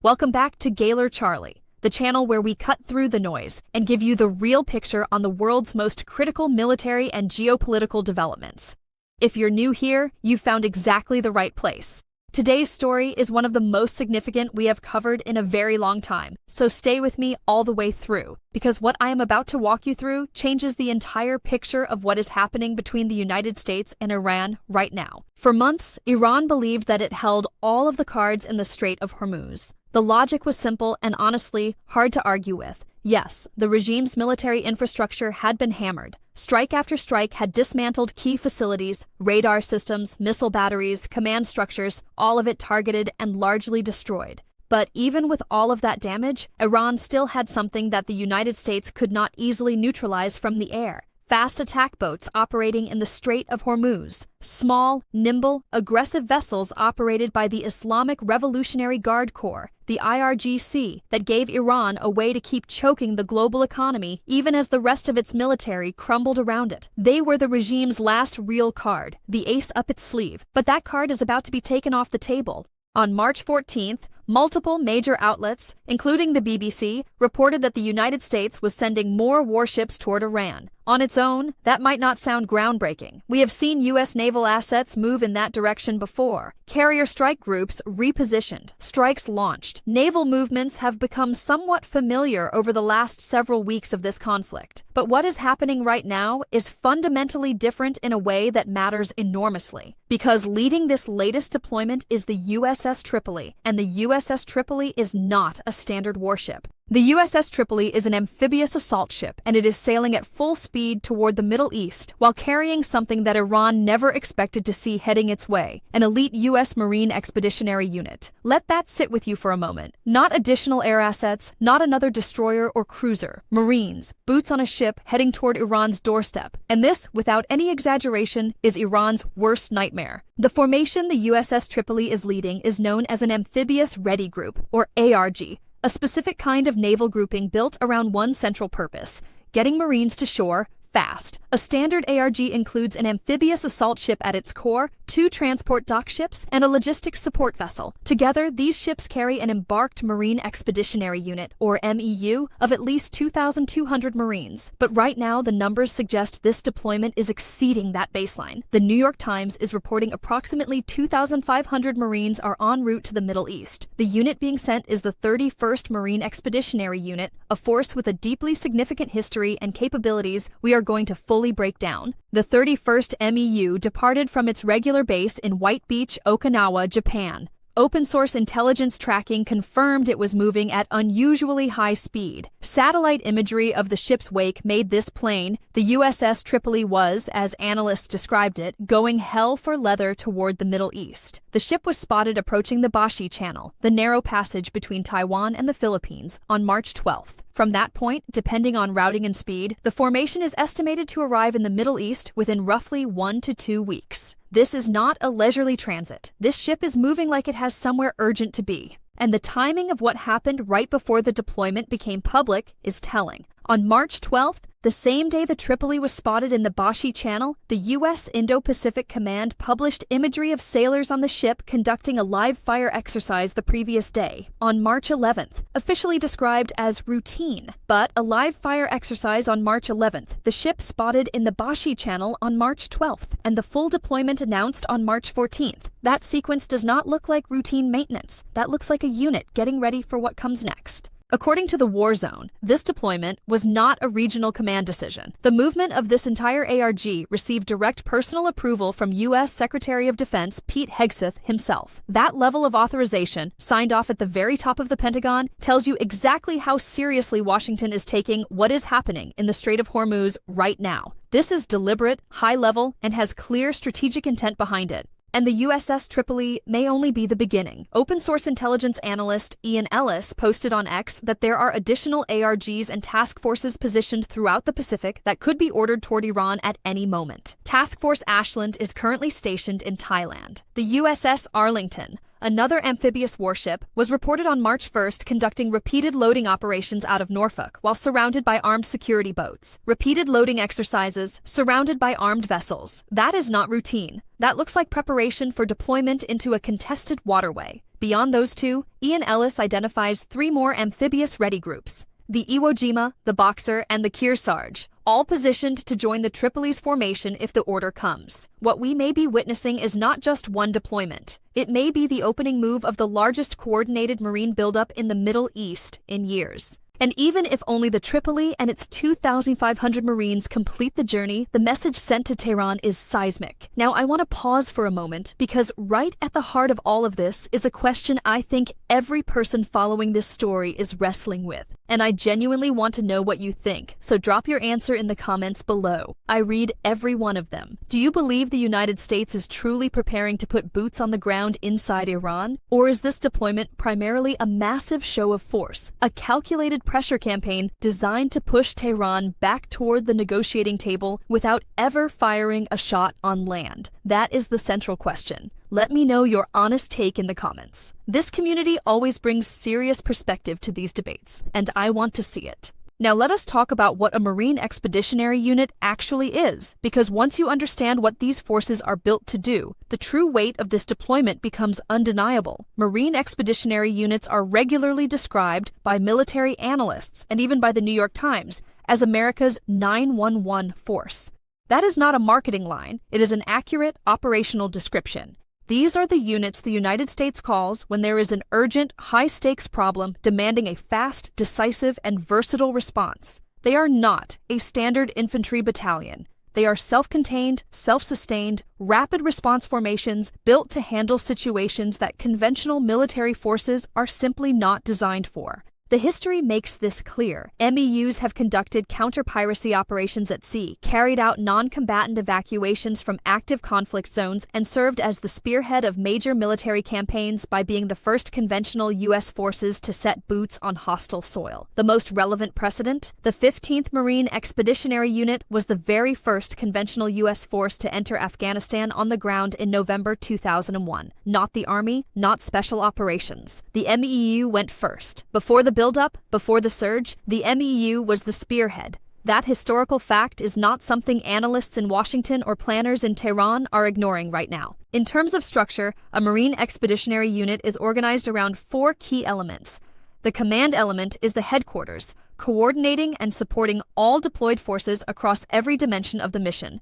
Welcome back to Gaylor Charlie, the channel where we cut through the noise and give you the real picture on the world's most critical military and geopolitical developments. If you're new here, you've found exactly the right place. Today's story is one of the most significant we have covered in a very long time, so stay with me all the way through, because what I am about to walk you through changes the entire picture of what is happening between the United States and Iran right now. For months, Iran believed that it held all of the cards in the Strait of Hormuz. The logic was simple and honestly hard to argue with. Yes, the regime's military infrastructure had been hammered. Strike after strike had dismantled key facilities, radar systems, missile batteries, command structures, all of it targeted and largely destroyed. But even with all of that damage, Iran still had something that the United States could not easily neutralize from the air. Fast attack boats operating in the Strait of Hormuz. Small, nimble, aggressive vessels operated by the Islamic Revolutionary Guard Corps, the IRGC, that gave Iran a way to keep choking the global economy even as the rest of its military crumbled around it. They were the regime's last real card, the ace up its sleeve, but that card is about to be taken off the table. On March 14th, multiple major outlets, including the BBC, reported that the United States was sending more warships toward Iran. On its own, that might not sound groundbreaking. We have seen U.S. naval assets move in that direction before. Carrier strike groups repositioned, strikes launched. Naval movements have become somewhat familiar over the last several weeks of this conflict. But what is happening right now is fundamentally different in a way that matters enormously. Because leading this latest deployment is the USS Tripoli, and the USS Tripoli is not a standard warship. The USS Tripoli is an amphibious assault ship, and it is sailing at full speed toward the Middle East while carrying something that Iran never expected to see heading its way, an elite U.S. Marine Expeditionary Unit. Let that sit with you for a moment. Not additional air assets, not another destroyer or cruiser. Marines, boots on a ship heading toward Iran's doorstep. And this, without any exaggeration, is Iran's worst nightmare. The formation the USS Tripoli is leading is known as an Amphibious Ready Group, or ARG. A specific kind of naval grouping built around one central purpose: getting Marines to shore fast. A standard ARG includes an amphibious assault ship at its core, 2 transport dock ships, and a logistics support vessel. Together, these ships carry an embarked Marine Expeditionary Unit, or MEU, of at least 2,200 Marines. But right now, the numbers suggest this deployment is exceeding that baseline. The New York Times is reporting approximately 2,500 Marines are en route to the Middle East. The unit being sent is the 31st Marine Expeditionary Unit, a force with a deeply significant history and capabilities we are going to fully break down. The 31st MEU departed from its regular base in White Beach, Okinawa, Japan. Open-source intelligence tracking confirmed it was moving at unusually high speed. Satellite imagery of the ship's wake made this plain. The USS Tripoli was, as analysts described it, going hell for leather toward the Middle East. The ship was spotted approaching the Bashi Channel, the narrow passage between Taiwan and the Philippines, on March 12th. From that point, depending on routing and speed, the formation is estimated to arrive in the Middle East within roughly 1 to 2 weeks. This is not a leisurely transit. This ship is moving like it has somewhere urgent to be. And the timing of what happened right before the deployment became public is telling. On March 12th, the same day the Tripoli was spotted in the Bashi Channel, the U.S. Indo-Pacific Command published imagery of sailors on the ship conducting a live fire exercise the previous day, on March 11th, officially described as routine. But a live fire exercise on March 11th, the ship spotted in the Bashi Channel on March 12th, and the full deployment announced on March 14th. That sequence does not look like routine maintenance. That looks like a unit getting ready for what comes next. According to the War Zone, this deployment was not a regional command decision. The movement of this entire ARG received direct personal approval from U.S. Secretary of Defense Pete Hegseth himself. That level of authorization, signed off at the very top of the Pentagon, tells you exactly how seriously Washington is taking what is happening in the Strait of Hormuz right now. This is deliberate, high-level, and has clear strategic intent behind it. And the USS Tripoli may only be the beginning. Open-source intelligence analyst Ian Ellis posted on X that there are additional ARGs and task forces positioned throughout the Pacific that could be ordered toward Iran at any moment. Task Force Ashland is currently stationed in Thailand. The USS Arlington, another amphibious warship, was reported on March 1st conducting repeated loading operations out of Norfolk while surrounded by armed security boats. Repeated loading exercises, surrounded by armed vessels. That is not routine. That looks like preparation for deployment into a contested waterway. Beyond those two, Ian Ellis identifies 3 more amphibious-ready groups: the Iwo Jima, the Boxer, and the Kearsarge, all positioned to join the Tripoli's formation if the order comes. What we may be witnessing is not just one deployment. It may be the opening move of the largest coordinated marine buildup in the Middle East in years. And even if only the Tripoli and its 2,500 Marines complete the journey, the message sent to Tehran is seismic. Now, I want to pause for a moment because right at the heart of all of this is a question I think every person following this story is wrestling with. And I genuinely want to know what you think, so drop your answer in the comments below. I read every one of them. Do you believe the United States is truly preparing to put boots on the ground inside Iran? Or is this deployment primarily a massive show of force, a calculated pressure campaign designed to push Tehran back toward the negotiating table without ever firing a shot on land? That is the central question. Let me know your honest take in the comments. This community always brings serious perspective to these debates, and I want to see it. Now let us talk about what a Marine Expeditionary Unit actually is, because once you understand what these forces are built to do, the true weight of this deployment becomes undeniable. Marine Expeditionary Units are regularly described by military analysts and even by the New York Times as America's 911 force. That is not a marketing line, it is an accurate operational description. These are the units the United States calls when there is an urgent, high-stakes problem demanding a fast, decisive, and versatile response. They are not a standard infantry battalion. They are self-contained, self-sustained, rapid response formations built to handle situations that conventional military forces are simply not designed for. The history makes this clear. MEUs have conducted counter-piracy operations at sea, carried out non-combatant evacuations from active conflict zones, and served as the spearhead of major military campaigns by being the first conventional U.S. forces to set boots on hostile soil. The most relevant precedent, the 15th Marine Expeditionary Unit, was the very first conventional U.S. force to enter Afghanistan on the ground in November 2001. Not the Army, not Special Operations. The MEU went first. Before the build-up, before the surge, the MEU was the spearhead. That historical fact is not something analysts in Washington or planners in Tehran are ignoring right now. In terms of structure, a Marine Expeditionary Unit is organized around 4 key elements. The command element is the headquarters, coordinating and supporting all deployed forces across every dimension of the mission.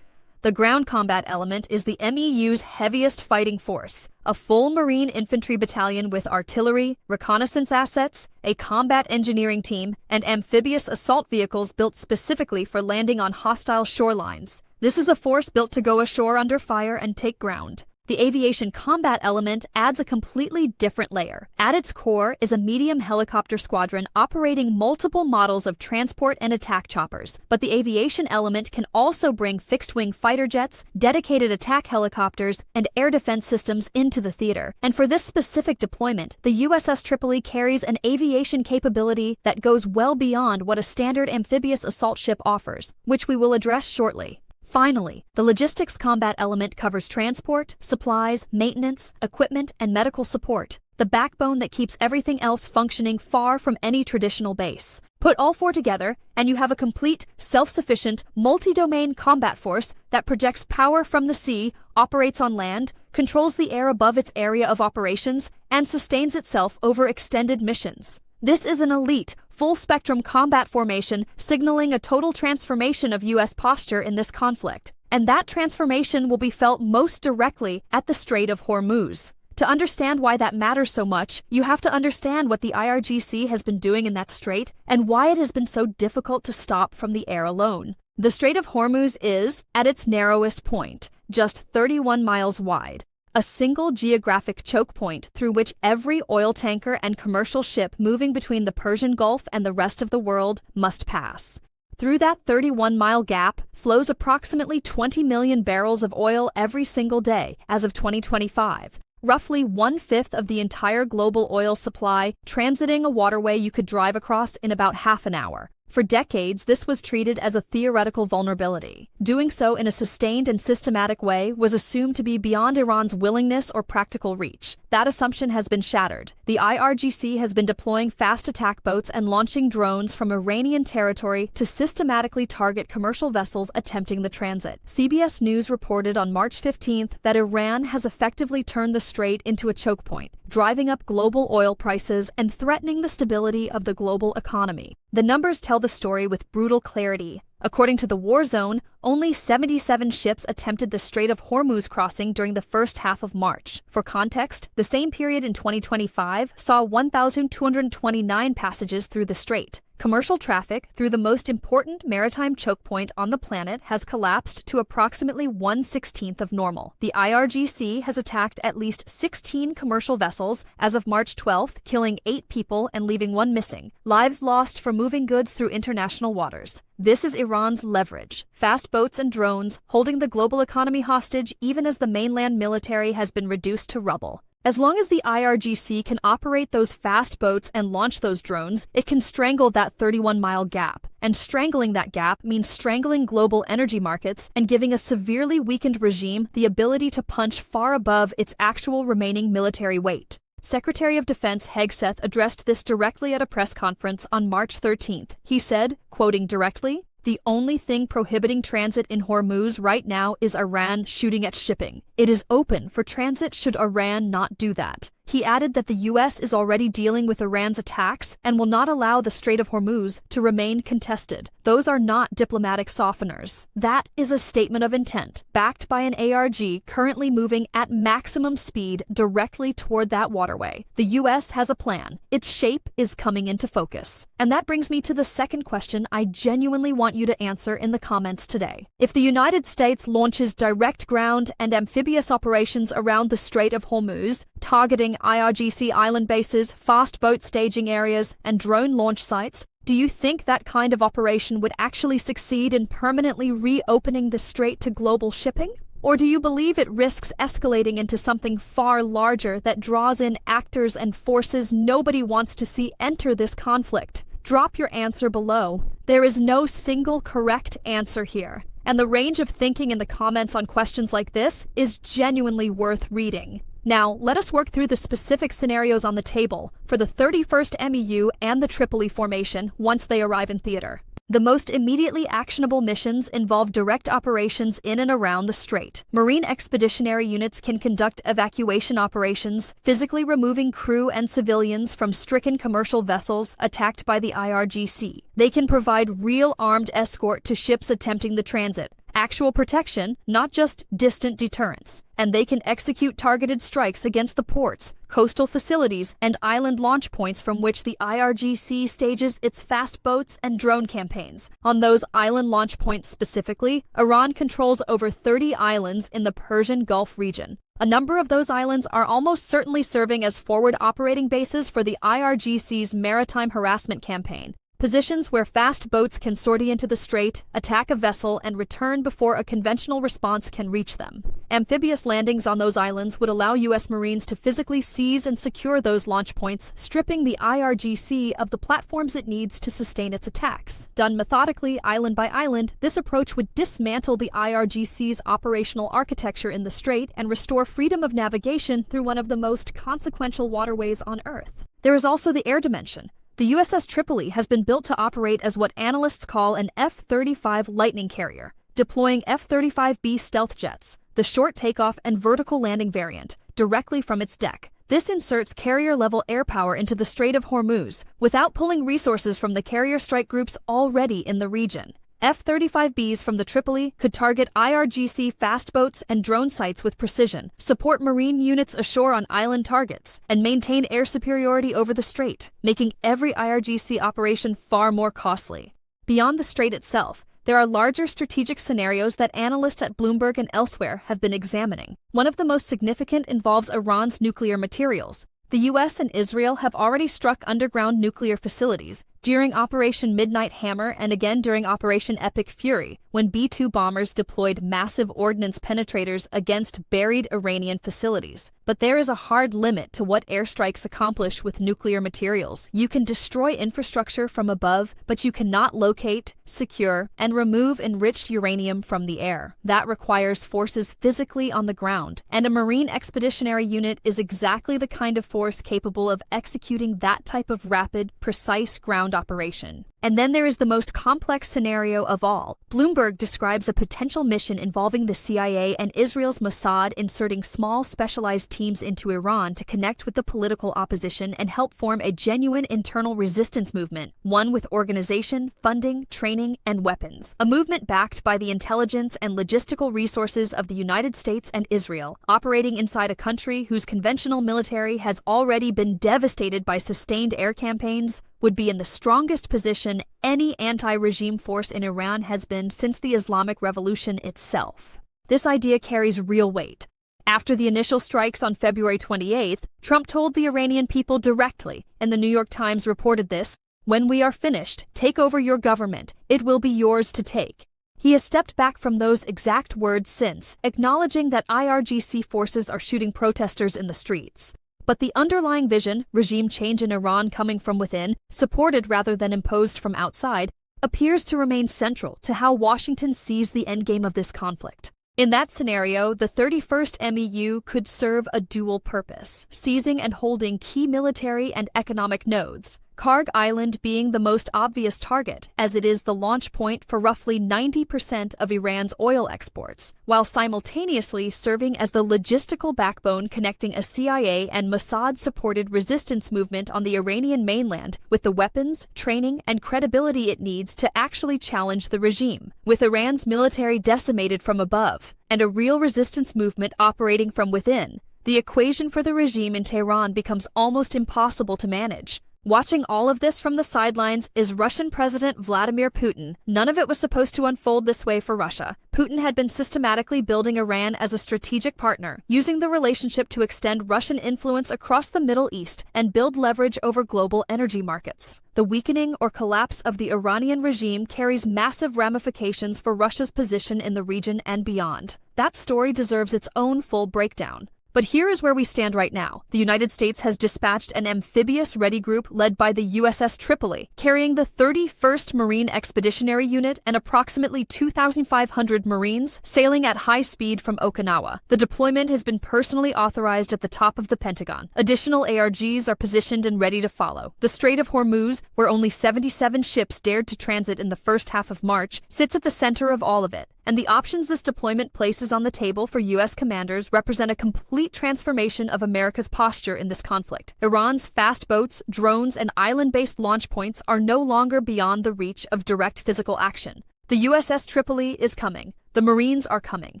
The ground combat element is the MEU's heaviest fighting force, a full Marine infantry battalion with artillery, reconnaissance assets, a combat engineering team, and amphibious assault vehicles built specifically for landing on hostile shorelines. This is a force built to go ashore under fire and take ground. The aviation combat element adds a completely different layer. At its core is a medium helicopter squadron operating multiple models of transport and attack choppers, but the aviation element can also bring fixed-wing fighter jets, dedicated attack helicopters, and air defense systems into the theater. And for this specific deployment, the USS Tripoli carries an aviation capability that goes well beyond what a standard amphibious assault ship offers, which we will address shortly. Finally, the logistics combat element covers transport, supplies, maintenance, equipment, and medical support, the backbone that keeps everything else functioning far from any traditional base. Put all 4 together, and you have a complete, self-sufficient, multi-domain combat force that projects power from the sea, operates on land, controls the air above its area of operations, and sustains itself over extended missions. This is an elite, full-spectrum combat formation signaling a total transformation of U.S. posture in this conflict, and that transformation will be felt most directly at the Strait of Hormuz. To understand why that matters so much, you have to understand what the IRGC has been doing in that strait and why it has been so difficult to stop from the air alone. The Strait of Hormuz is, at its narrowest point, just 31 miles wide. A single geographic choke point through which every oil tanker and commercial ship moving between the Persian Gulf and the rest of the world must pass. Through that 31-mile gap flows approximately 20 million barrels of oil every single day as of 2025, roughly 1/5 of the entire global oil supply, transiting a waterway you could drive across in about half an hour. For decades, this was treated as a theoretical vulnerability. Doing so in a sustained and systematic way was assumed to be beyond Iran's willingness or practical reach. That assumption has been shattered. The IRGC has been deploying fast attack boats and launching drones from Iranian territory to systematically target commercial vessels attempting the transit. CBS News reported on March 15th that Iran has effectively turned the Strait into a choke point, driving up global oil prices and threatening the stability of the global economy. The numbers tell the story with brutal clarity. According to the war zone, only 77 ships attempted the Strait of Hormuz crossing during the first half of March. For context, the same period in 2025 saw 1,229 passages through the strait. Commercial traffic through the most important maritime choke point on the planet has collapsed to approximately 1/16 of normal. The IRGC has attacked at least 16 commercial vessels as of March 12th, killing 8 people and leaving 1 missing. Lives lost for moving goods through international waters. This is Iran's leverage. Fast boats and drones holding the global economy hostage even as the mainland military has been reduced to rubble. As long as the IRGC can operate those fast boats and launch those drones, it can strangle that 31-mile gap. And strangling that gap means strangling global energy markets and giving a severely weakened regime the ability to punch far above its actual remaining military weight. Secretary of Defense Hegseth addressed this directly at a press conference on March 13th. He said, quoting directly, "The only thing prohibiting transit in Hormuz right now is Iran shooting at shipping. It is open for transit should Iran not do that." He added that the U.S. is already dealing with Iran's attacks and will not allow the Strait of Hormuz to remain contested. Those are not diplomatic softeners. That is a statement of intent, backed by an ARG currently moving at maximum speed directly toward that waterway. The U.S. has a plan. Its shape is coming into focus. And that brings me to the second question I genuinely want you to answer in the comments today. If the United States launches direct ground and amphibious operations around the Strait of Hormuz, targeting IRGC island bases, fast boat staging areas, and drone launch sites, do you think that kind of operation would actually succeed in permanently reopening the strait to global shipping? Or do you believe it risks escalating into something far larger that draws in actors and forces nobody wants to see enter this conflict? Drop your answer below. There is no single correct answer here, and the range of thinking in the comments on questions like this is genuinely worth reading. Now, let us work through the specific scenarios on the table for the 31st MEU and the Tripoli formation once they arrive in theater. The most immediately actionable missions involve direct operations in and around the strait. Marine expeditionary units can conduct evacuation operations, physically removing crew and civilians from stricken commercial vessels attacked by the IRGC. They can provide real armed escort to ships attempting the transit. Actual protection, not just distant deterrence. And they can execute targeted strikes against the ports, coastal facilities, and island launch points from which the IRGC stages its fast boats and drone campaigns. On those island launch points specifically, Iran controls over 30 islands in the Persian Gulf region. A number of those islands are almost certainly serving as forward operating bases for the IRGC's maritime harassment campaign. Positions where fast boats can sortie into the strait, attack a vessel, and return before a conventional response can reach them. Amphibious landings on those islands would allow U.S. Marines to physically seize and secure those launch points, stripping the IRGC of the platforms it needs to sustain its attacks. Done methodically, island by island, this approach would dismantle the IRGC's operational architecture in the strait and restore freedom of navigation through one of the most consequential waterways on Earth. There is also the air dimension. The USS Tripoli has been built to operate as what analysts call an F-35 Lightning carrier, deploying F-35B stealth jets, the short takeoff and vertical landing variant, directly from its deck. This inserts carrier-level air power into the Strait of Hormuz without pulling resources from the carrier strike groups already in the region. F-35Bs from the Tripoli could target IRGC fast boats and drone sites with precision, support Marine units ashore on island targets, and maintain air superiority over the strait, making every IRGC operation far more costly. Beyond the strait itself, there are larger strategic scenarios that analysts at Bloomberg and elsewhere have been examining. One of the most significant involves Iran's nuclear materials. The US and Israel have already struck underground nuclear facilities, during Operation Midnight Hammer and again during Operation Epic Fury, when B-2 bombers deployed massive ordnance penetrators against buried Iranian facilities. But there is a hard limit to what airstrikes accomplish with nuclear materials. You can destroy infrastructure from above, but you cannot locate, secure, and remove enriched uranium from the air. That requires forces physically on the ground, and a Marine Expeditionary Unit is exactly the kind of force capable of executing that type of rapid, precise ground operation. And then there is the most complex scenario of all. Bloomberg describes a potential mission involving the CIA and Israel's Mossad inserting small specialized teams into Iran to connect with the political opposition and help form a genuine internal resistance movement, one with organization, funding, training, and weapons. A movement backed by the intelligence and logistical resources of the United States and Israel, operating inside a country whose conventional military has already been devastated by sustained air campaigns, would be in the strongest position any anti-regime force in Iran has been since the Islamic Revolution itself. This idea carries real weight. After the initial strikes on February 28th, Trump told the Iranian people directly, and the New York Times reported this, "When we are finished, take over your government. It will be yours to take." He has stepped back from those exact words since, acknowledging that IRGC forces are shooting protesters in the streets. But the underlying vision, regime change in Iran coming from within, supported rather than imposed from outside, appears to remain central to how Washington sees the endgame of this conflict. In that scenario, the 31st MEU could serve a dual purpose, seizing and holding key military and economic nodes, Karg Island being the most obvious target, as it is the launch point for roughly 90% of Iran's oil exports, while simultaneously serving as the logistical backbone connecting a CIA and Mossad-supported resistance movement on the Iranian mainland with the weapons, training, and credibility it needs to actually challenge the regime. With Iran's military decimated from above, and a real resistance movement operating from within, the equation for the regime in Tehran becomes almost impossible to manage. Watching all of this from the sidelines is Russian President Vladimir Putin. None of it was supposed to unfold this way for Russia. Putin had been systematically building Iran as a strategic partner, using the relationship to extend Russian influence across the Middle East and build leverage over global energy markets. The weakening or collapse of the Iranian regime carries massive ramifications for Russia's position in the region and beyond. That story deserves its own full breakdown. But here is where we stand right now. The United States has dispatched an amphibious ready group led by the USS Tripoli, carrying the 31st Marine Expeditionary Unit and approximately 2,500 Marines sailing at high speed from Okinawa. The deployment has been personally authorized at the top of the Pentagon. Additional ARGs are positioned and ready to follow. The Strait of Hormuz, where only 77 ships dared to transit in the first half of March, sits at the center of all of it. And the options this deployment places on the table for U.S. commanders represent a complete transformation of America's posture in this conflict. Iran's fast boats, drones, and island-based launch points are no longer beyond the reach of direct physical action. The USS Tripoli is coming. The Marines are coming.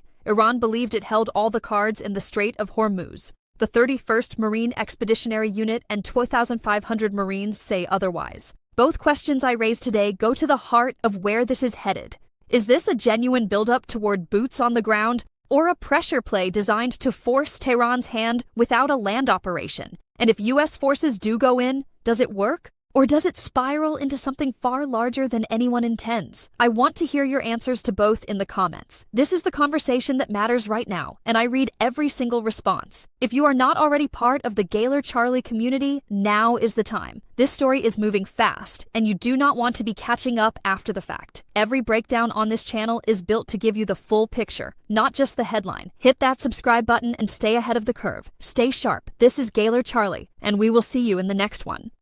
Iran believed it held all the cards in the Strait of Hormuz. The 31st Marine Expeditionary Unit and 2,500 Marines say otherwise. Both questions I raised today go to the heart of where this is headed. Is this a genuine buildup toward boots on the ground, or a pressure play designed to force Tehran's hand without a land operation? And if U.S. forces do go in, does it work? Or does it spiral into something far larger than anyone intends? I want to hear your answers to both in the comments. This is the conversation that matters right now, and I read every single response. If you are not already part of the Gaylor Charlie community, now is the time. This story is moving fast, and you do not want to be catching up after the fact. Every breakdown on this channel is built to give you the full picture, not just the headline. Hit that subscribe button and stay ahead of the curve. Stay sharp. This is Gaylor Charlie, and we will see you in the next one.